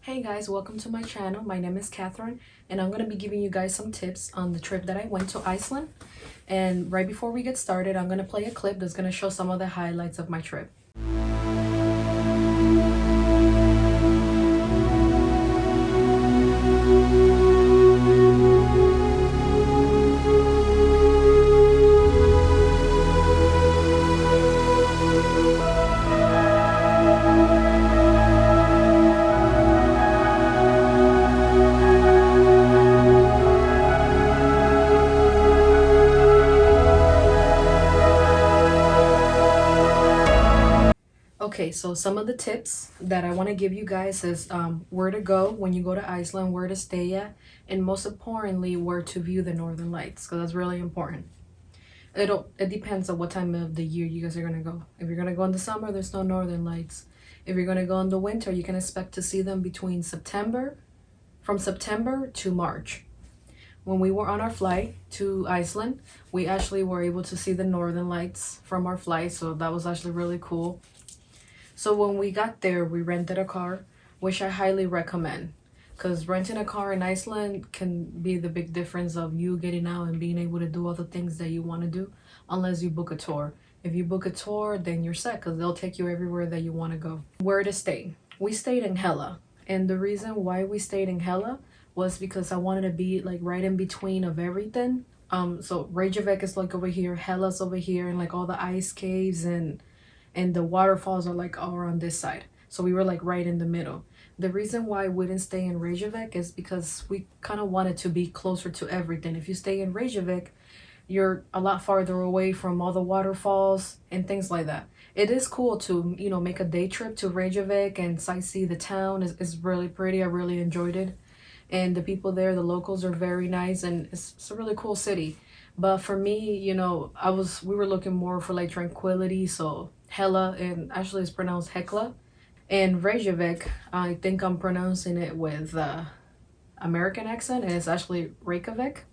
Hey guys, welcome to my channel. My name is Catherine and I'm going to be giving you guys some tips on the trip that I went to Iceland. And right before we get started, I'm going to play a clip that's going to show some of the highlights of my trip. Okay, so some of the tips that I want to give you guys is where to go when you go to Iceland, where to stay at, and most importantly, where to view the northern lights, because that's really important. It depends on what time of the year you guys are gonna go. If you're gonna go in the summer, there's no northern lights. If you're gonna go in the winter, you can expect to see them from September to March. When we were on our flight to Iceland, we actually were able to see the northern lights from our flight, so that was actually really cool. So when we got there, we rented a car, which I highly recommend, because renting a car in Iceland can be the big difference of you getting out and being able to do all the things that you want to do, unless you book a tour. If you book a tour, then you're set, because they'll take you everywhere that you want to go. Where to stay? We stayed in Hella, and the reason why we stayed in Hella was because I wanted to be like right in between of everything. So Reykjavik is like over here, Hella's over here, and like all the ice caves and the waterfalls are like all around this side. So we were like right in the middle. The reason why we didn't stay in Reykjavik is because we kind of wanted to be closer to everything. If you stay in Reykjavik, you're a lot farther away from all the waterfalls and things like that. It is cool to, make a day trip to Reykjavik and sightsee the town. It's really pretty. I really enjoyed it. And the people there, the locals are very nice, and it's a really cool city. But for me, we were looking more for like tranquility, so Hella, and actually it's pronounced Hekla. And Reykjavik, I think I'm pronouncing it with American accent, and it's actually Reykjavik.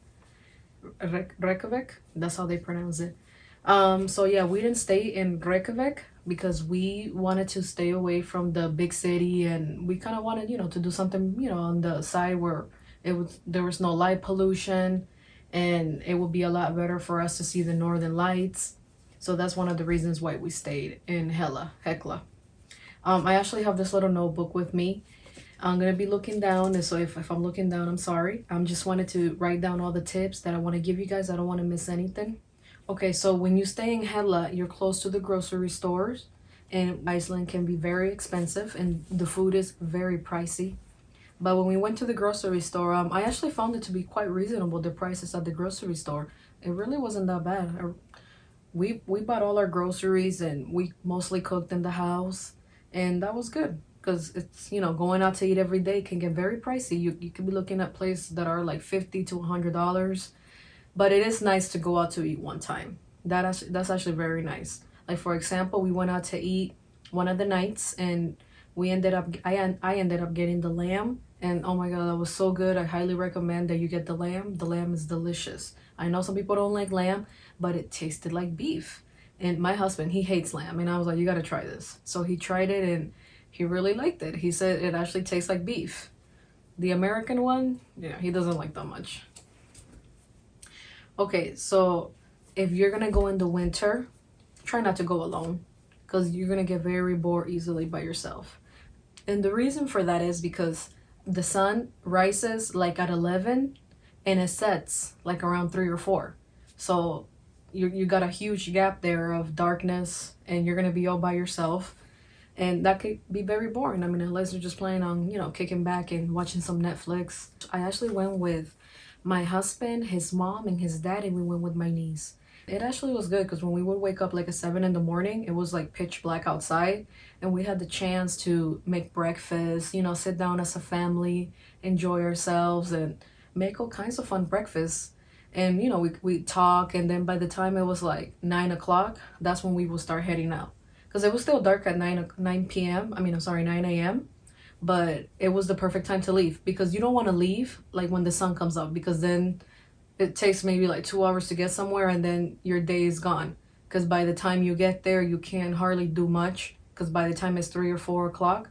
Reykjavik, that's how they pronounce it. So yeah, we didn't stay in Reykjavik because we wanted to stay away from the big city, and we kind of wanted, to do something, on the side where there was no light pollution, and it would be a lot better for us to see the northern lights. So that's one of the reasons why we stayed in Hekla. I actually have this little notebook with me. I'm gonna be looking down, and so if I'm looking down, I'm sorry. I'm just wanted to write down all the tips that I want to give you guys. I don't want to miss anything. Okay, so when you stay in Hella, you're close to the grocery stores, and Iceland can be very expensive, and the food is very pricey. But when we went to the grocery store, I actually found it to be quite reasonable, the prices at the grocery store. It really wasn't that bad. We bought all our groceries, and we mostly cooked in the house, and that was good, because it's, going out to eat every day can get very pricey. You could be looking at places that are like $50 to $100, but it is nice to go out to eat one time. That's actually very nice. Like, for example, we went out to eat one of the nights, and I ended up getting the lamb, and oh my god, that was so good. I highly recommend that you get the lamb. The lamb is delicious. I know some people don't like lamb, but it tasted like beef. And my husband, he hates lamb, and I was like, you gotta try this. So he tried it, and he really liked it. He said it actually tastes like beef. The American one, yeah, he doesn't like that much. Okay, so if you're gonna go in the winter, try not to go alone, because you're gonna get very bored easily by yourself. And the reason for that is because the sun rises like at 11 and it sets like around 3 or 4. So you got a huge gap there of darkness, and you're gonna be all by yourself, and that could be very boring. I mean, unless you're just planning on, kicking back and watching some Netflix. I actually went with my husband, his mom, and his dad, and we went with my niece. It actually was good, because when we would wake up like at 7 in the morning, it was like pitch black outside, and we had the chance to make breakfast, sit down as a family, enjoy ourselves, and make all kinds of fun breakfasts. And we talk, and then by the time it was like 9 o'clock, that's when we will start heading out, because it was still dark at 9 p.m. I mean, I'm sorry, 9 a.m. But it was the perfect time to leave, because you don't want to leave like when the sun comes up, because then it takes maybe like 2 hours to get somewhere, and then your day is gone, because by the time you get there, you can't hardly do much, because by the time it's 3 or 4 o'clock,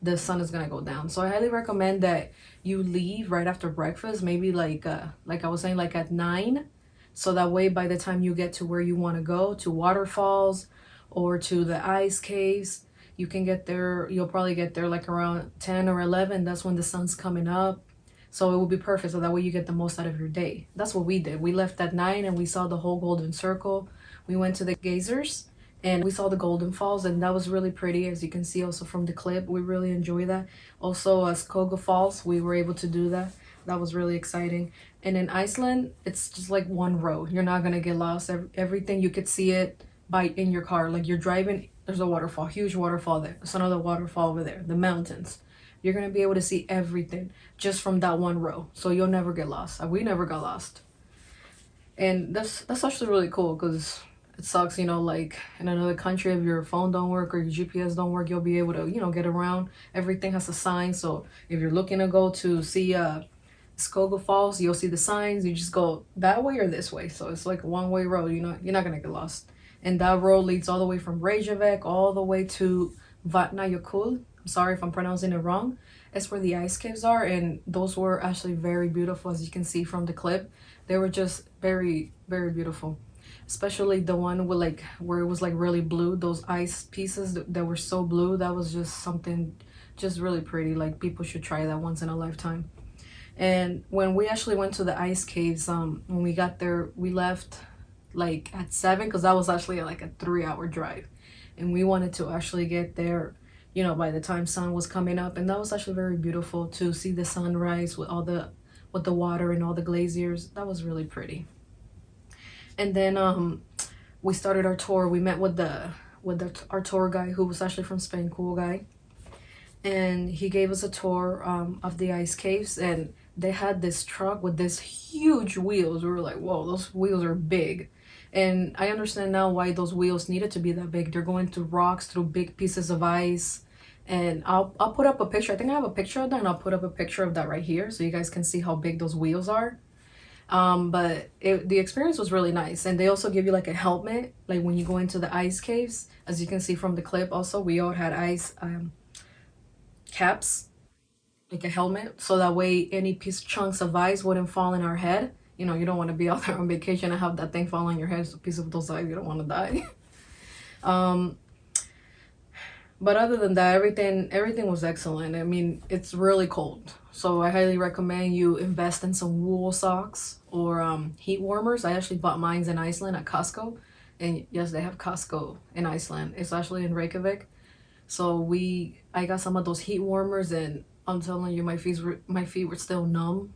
the sun is gonna go down. So I highly recommend that you leave right after breakfast, maybe like I was saying, like at 9, so that way by the time you get to where you want to go, to waterfalls or to the ice caves, you can get there. You'll probably get there like around 10 or 11. That's when the sun's coming up, so it will be perfect, so that way you get the most out of your day. That's what we did. We left at 9 and we saw the whole golden circle. We went to the geysers and we saw the golden falls, and that was really pretty, as you can see also from the clip. We really enjoy that. Also Skoga Falls, we were able to do that. That was really exciting. And in Iceland, it's just like one road. You're not gonna get lost. Everything, you could see it by in your car. Like you're driving, there's a waterfall, huge waterfall there. There's another waterfall over there, the mountains. You're gonna be able to see everything just from that one row. So you'll never get lost. We never got lost. And that's actually really cool, because it sucks, you know, like in another country, if your phone don't work or your GPS don't work, you'll be able to, you know, get around. Everything has a sign. So if you're looking to go to see Skoga Falls, you'll see the signs. You just go that way or this way. So it's like a one-way road. You're not gonna get lost. And that road leads all the way from Reykjavik all the way to Vatnajökull. I'm sorry if I'm pronouncing it wrong. It's where the ice caves are, and those were actually very beautiful, as you can see from the clip. They were just very, very beautiful. Especially the one with like where it was like really blue, those ice pieces that were so blue. That was just something just really pretty. Like people should try that once in a lifetime. And when we actually went to the ice caves, when we got there, we left like at 7, because that was actually like a 3-hour drive, and we wanted to actually get there, you know, by the time sun was coming up. And that was actually very beautiful to see the sunrise with the water and all the glaciers. That was really pretty. And then we started our tour. We met with our tour guy, who was actually from Spain, cool guy, and he gave us a tour of the ice caves. And they had this truck with this huge wheels. We were like, whoa, those wheels are big. And I understand now why those wheels needed to be that big. They're going through rocks, through big pieces of ice. And I'll put up a picture. I think I have a picture of that, and I'll put up a picture of that right here so you guys can see how big those wheels are. But the experience was really nice. And they also give you like a helmet, like when you go into the ice caves. As you can see from the clip also, we all had ice caps, like a helmet, so that way any chunks of ice wouldn't fall in our head. You know, you don't want to be out there on vacation and have that thing fall on your head. It's a piece of those ice, you don't want to die. But other than that, everything was excellent. I mean, it's really cold, so I highly recommend you invest in some wool socks or heat warmers. I actually bought mine in Iceland at Costco, and yes, they have Costco in Iceland. It's actually in Reykjavik. So I got some of those heat warmers, and I'm telling you, my feet were still numb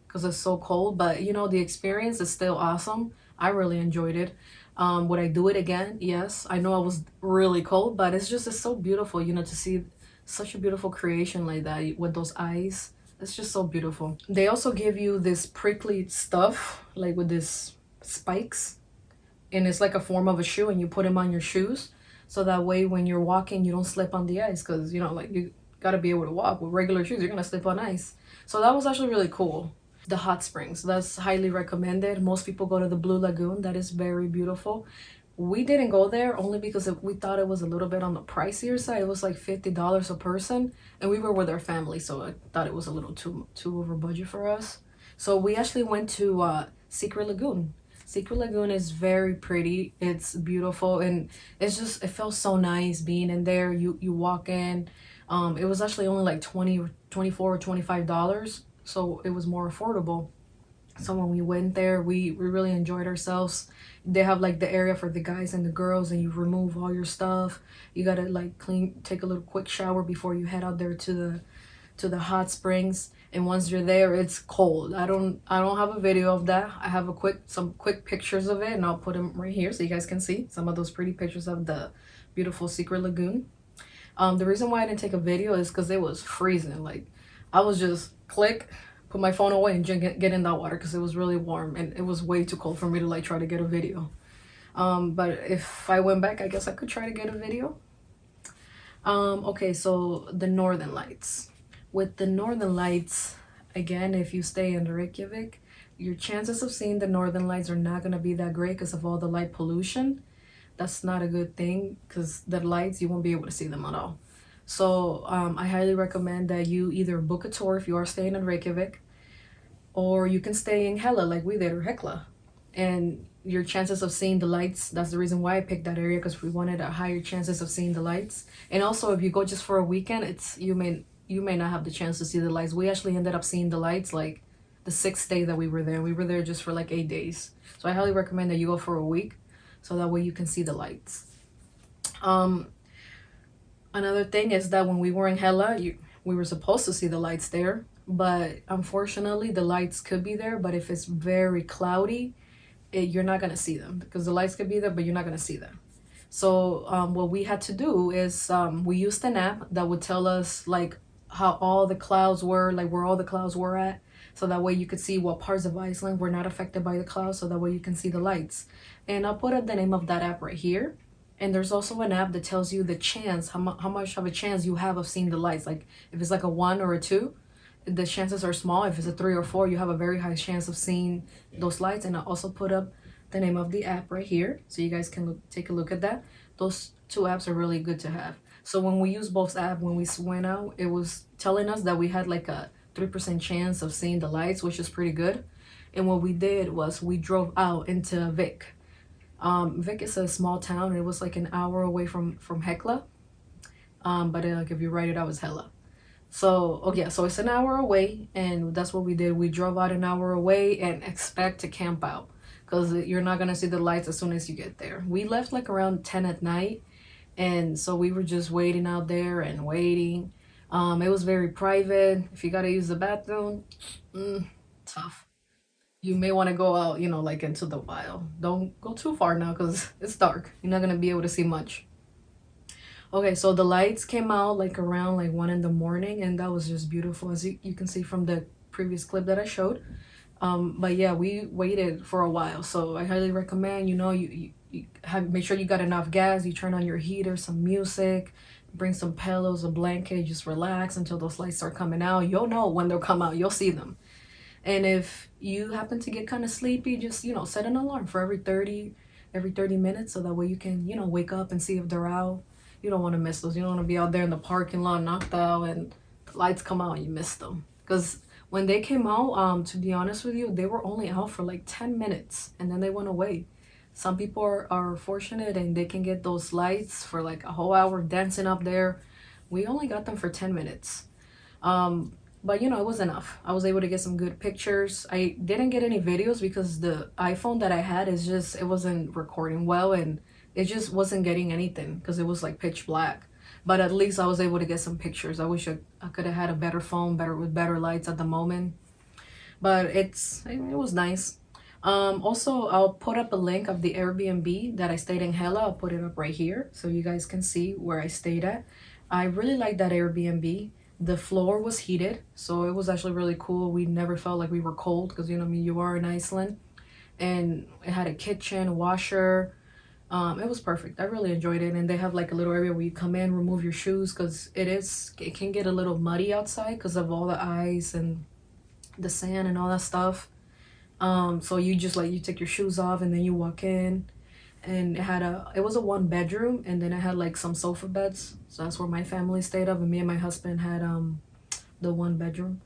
because it's so cold. But you know, the experience is still awesome. I really enjoyed it. Would I do it again? Yes. I know I was really cold, but it's so beautiful, you know, to see such a beautiful creation like that with those eyes. It's just so beautiful. They also give you this prickly stuff, like with this spikes, and it's like a form of a shoe, and you put them on your shoes, so that way when you're walking, you don't slip on the ice, because you know, like, you gotta be able to walk with regular shoes. You're gonna slip on ice. So that was actually really cool. The hot springs, that's highly recommended. Most people go to the Blue Lagoon. That is very beautiful. We didn't go there only because we thought it was a little bit on the pricier side. It was like $50 a person, and we were with our family, so I thought it was a little too over budget for us. So we actually went to Secret Lagoon. Secret Lagoon is very pretty. It's beautiful, and it felt so nice being in there. You walk in. It was actually only like 24 or $25, so it was more affordable. So when we went there, we really enjoyed ourselves. They have like the area for the guys and the girls, and you remove all your stuff. You gotta like take a little quick shower before you head out there to the hot springs. And once you're there, it's cold. I don't have a video of that. I have some quick pictures of it, and I'll put them right here so you guys can see some of those pretty pictures of the beautiful Secret Lagoon. The reason why I didn't take a video is because it was freezing. Like, I was just put my phone away and get in that water because it was really warm, and it was way too cold for me to like try to get a video. But if I went back, I guess I could try to get a video. Okay, so the Northern Lights. With the Northern Lights, again, if you stay in Reykjavik, your chances of seeing the Northern Lights are not going to be that great because of all the light pollution. That's not a good thing, because the lights, you won't be able to see them at all. So I highly recommend that you either book a tour if you are staying in Reykjavik, or you can stay in Hella like we did, or Hekla. And your chances of seeing the lights, that's the reason why I picked that area, because we wanted a higher chances of seeing the lights. And also, if you go just for a weekend, it's you may not have the chance to see the lights. We actually ended up seeing the lights like the 6th day that we were there. We were there just for like 8 days. So I highly recommend that you go for a week, so that way you can see the lights. um Another thing is that when we were in Hella, we were supposed to see the lights there, but unfortunately the lights could be there, but if it's very cloudy, you're not gonna see them, because the lights could be there, but you're not gonna see them. So what we had to do is we used an app that would tell us like how all the clouds were, like where all the clouds were at, so that way you could see what parts of Iceland were not affected by the clouds, so that way you can see the lights. And I'll put up the name of that app right here. And there's also an app that tells you the chance, how much of a chance you have of seeing the lights. Like if it's like a 1 or a 2, the chances are small. If it's a 3 or 4, you have a very high chance of seeing those lights. And I also put up the name of the app right here, so you guys can take a look at that. Those two apps are really good to have. So when we used both apps, when we went out, it was telling us that we had like a 3% chance of seeing the lights, which is pretty good. And what we did was we drove out into Vic. Vic is a small town. It was like an hour away from Hekla. But like if you write it out, it's Hella. So okay, so it's an hour away, and that's what we did. We drove out an hour away and expect to camp out, because you're not gonna see the lights as soon as you get there. We left like around 10 at night, and so we were just waiting out there and waiting. It was very private. If you gotta use the bathroom, tough. You may want to go out, like into the wild. Don't go too far now, because it's dark. You're not gonna be able to see much. Okay, so the lights came out like around like 1 in the morning, and that was just beautiful, as you can see from the previous clip that I showed. But yeah, we waited for a while, so I highly recommend, you have, make sure you got enough gas, you turn on your heater, some music, bring some pillows, a blanket, just relax until those lights start coming out. You'll know when they'll come out, you'll see them. And if you happen to get kind of sleepy, just, set an alarm for every 30 minutes, so that way you can, wake up and see if they're out. You don't want to miss those. You don't want to be out there in the parking lot knocked out and the lights come out and you miss them. Because when they came out, to be honest with you, they were only out for like 10 minutes and then they went away. Some people are fortunate and they can get those lights for like a whole hour dancing up there. We only got them for 10 minutes. But it was enough. I was able to get some good pictures. I didn't get any videos because the iPhone that I had it wasn't recording well, and it just wasn't getting anything because it was like pitch black. But at least I was able to get some pictures. I wish I could have had a better phone, with better lights at the moment. But it was nice. Also, I'll put up a link of the Airbnb that I stayed in Hella. I'll put it up right here so you guys can see where I stayed at. I really like that Airbnb. The floor was heated, so it was actually really cool. We never felt like we were cold because, you are in Iceland. And it had a kitchen, a washer. It was perfect. I really enjoyed it. And they have like a little area where you come in, remove your shoes, because it can get a little muddy outside because of all the ice and the sand and all that stuff. So you just you take your shoes off and then you walk in, and it was a 1 bedroom, and then it had like some sofa beds. So that's where my family stayed up, and me and my husband had the 1 bedroom.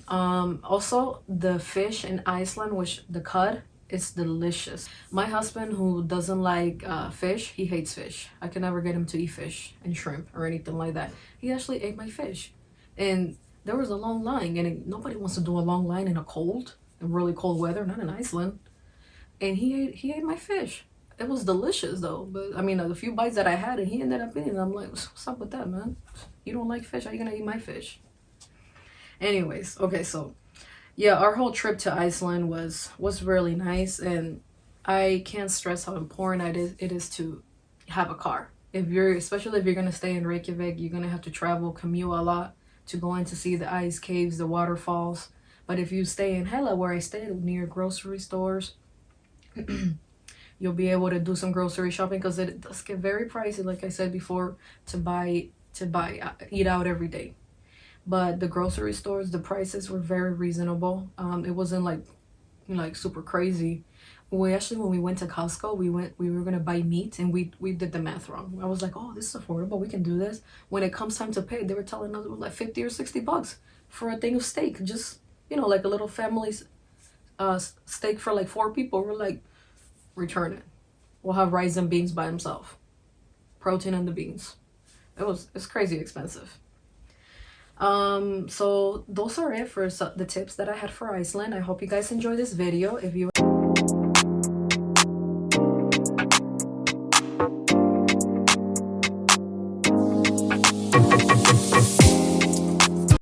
Also the fish in Iceland, which the cod, is delicious. My husband, who doesn't like fish, he hates fish. I can never get him to eat fish and shrimp or anything like that. He actually ate my fish, and there was a long line, and nobody wants to do a long line in really cold weather, not in Iceland. And he ate my fish. It was delicious though, but I mean, the few bites that I had, and he ended up eating it. I'm like, what's up with that, man? You don't like fish? How are you gonna eat my fish? Anyways, okay, so yeah, our whole trip to Iceland was really nice, and I can't stress how important it is to have a car. Especially if you're gonna stay in Reykjavik, you're gonna have to commute a lot to go in to see the ice caves, the waterfalls. But if you stay in Hella, where I stayed, near grocery stores, you'll be able to do some grocery shopping, because it does get very pricey, like I said before, eat out every day. But the grocery stores, the prices were very reasonable. It wasn't like super crazy. we actually, when we went to Costco, we were gonna buy meat, and we did the math wrong. I was like, oh, this is affordable, we can do this. When it comes time to pay, they were telling us it was like 50 or 60 bucks for a thing of steak. Just, you know, like a little family steak for like 4 people. We're like, return it. We'll have rice and beans by himself. Protein and the beans. It's crazy expensive. So those are it for the tips that I had for Iceland. I hope you guys enjoyed this video. If you